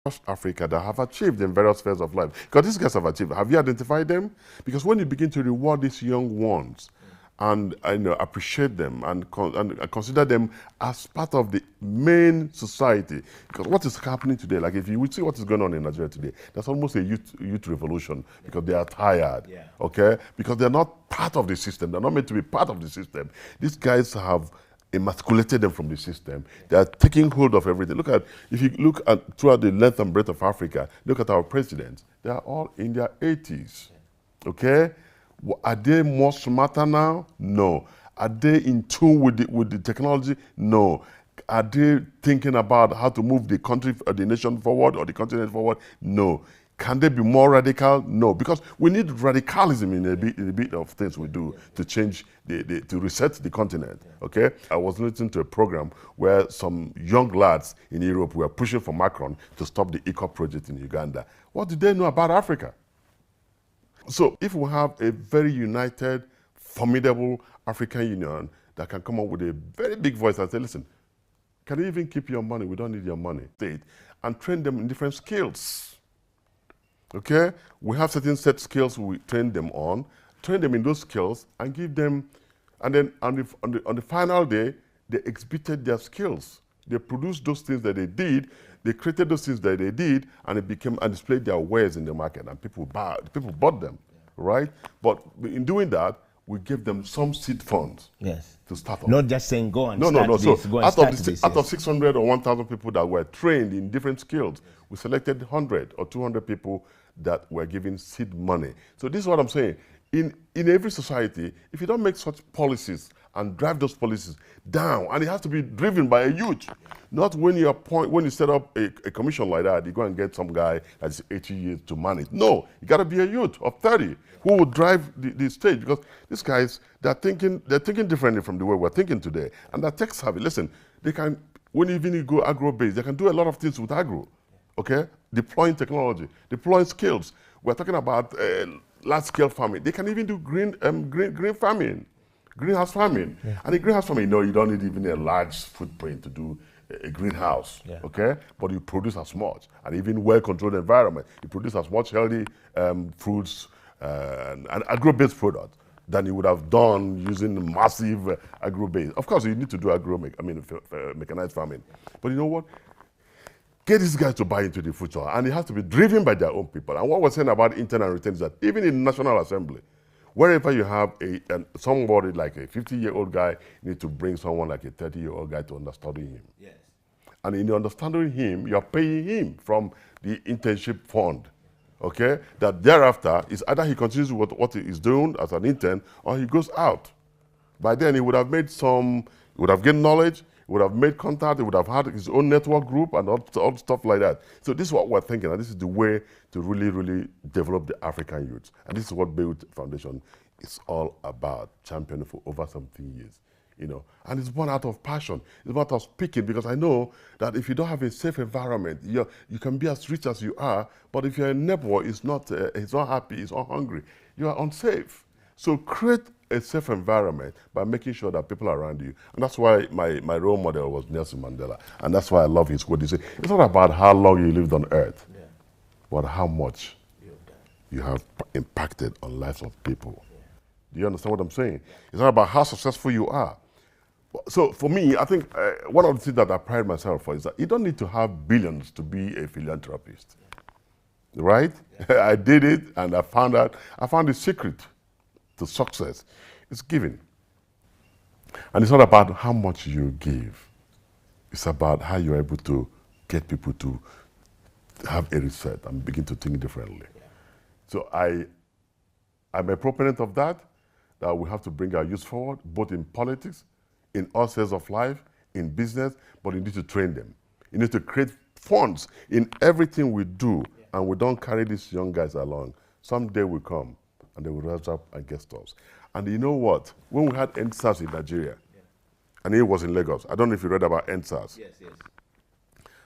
across Africa that have achieved in various spheres of life. Because these guys have achieved. Have you identified them? Because when you begin to reward these young ones and appreciate them and consider them as part of the main society, because what is happening today, like if you would see what is going on in Nigeria today, there's almost a youth revolution because they are tired, okay? Because they're not part of the system. They're not meant to be part of the system. These guys have emasculated them from the system. They are taking hold of everything. If you look at throughout the length and breadth of Africa, look at our presidents. They are all in their 80s, okay? Are they more smarter now? No. Are they in tune with the technology? No. Are they thinking about how to move the country, or the nation forward, or the continent forward? No. Can they be more radical? No, because we need radicalism in a bit of things we do to change, to reset the continent, okay? I was listening to a program where some young lads in Europe were pushing for Macron to stop the ECOP project in Uganda. What did they know about Africa? So if we have a very united, formidable African Union that can come up with a very big voice and say, listen, can you even keep your money? We don't need your money. State, and train them in different skills. Okay, we have certain set skills we train them in those skills, and give them, and then on the final day, they exhibited their skills. They produced those things that they did, they created those things that they did, and it became and displayed their wares in the market, and people bought them, right? But in doing that, we gave them some seed funds. Yes. To start off. Not just saying go and start this, So go and out start of 600 or 1,000 people that were trained in different skills, we selected 100 or 200 people that were given seed money. So this is what I'm saying. In every society, if you don't make such policies and drive those policies down, and it has to be driven by a youth, not when you set up a commission like that, you go and get some guy that's 80 years to manage. No, you got to be a youth of 30 who will drive the stage, because these guys, they're thinking differently from the way we're thinking today, and they're tech savvy. Listen, they can, when even you go agro-based, they can do a lot of things with agro. Okay, deploying technology, deploying skills. We're talking about large-scale farming. They can even do green farming, greenhouse farming. Yeah. And in greenhouse farming, you don't need even a large footprint to do a greenhouse. Yeah. Okay, but you produce as much, and even well-controlled environment. You produce as much healthy fruits and agro-based products than you would have done using massive agro-based. Of course, you need to do mechanized farming. But you know what? Get these guys to buy into the future, and it has to be driven by their own people. And what we're saying about intern and return is that even in the National Assembly, wherever you have somebody like a 50-year-old guy, you need to bring someone like a 30-year-old guy to understudy him. Yes. And in understanding him, you're paying him from the internship fund, okay? That thereafter is either he continues with what he is doing as an intern, or he goes out. By then, he would have gained knowledge, would have made contact, he would have had his own network group and all stuff like that. So this is what we're thinking, and this is the way to really, really develop the African youth. And this is what Beirut Foundation is all about, championing for over 17 years. And it's born out of passion. It's born out of speaking, because I know that if you don't have a safe environment, you can be as rich as you are, but if your neighbor is not happy, is not hungry, you are unsafe. So create a safe environment by making sure that people are around you. And that's why my role model was Nelson Mandela. And that's why I love his quote. He said, it's not about how long you lived on earth, but how much you have impacted on lives of people. Do you understand what I'm saying? It's not about how successful you are. So for me, I think one of the things that I pride myself for is that you don't need to have billions to be a philanthropist, right? Yeah. I did it, and I found the secret to success. It's giving. And it's not about how much you give. It's about how you're able to get people to have a reset and begin to think differently. Yeah. So I'm a proponent of that we have to bring our youth forward, both in politics, in all spheres of life, in business, but you need to train them. You need to create funds in everything we do, and we don't carry these young guys along. Someday will come, and they will rise up against us. And you know what? When we had EndSARS in Nigeria, and it was in Lagos, I don't know if you read about EndSARS. Yes.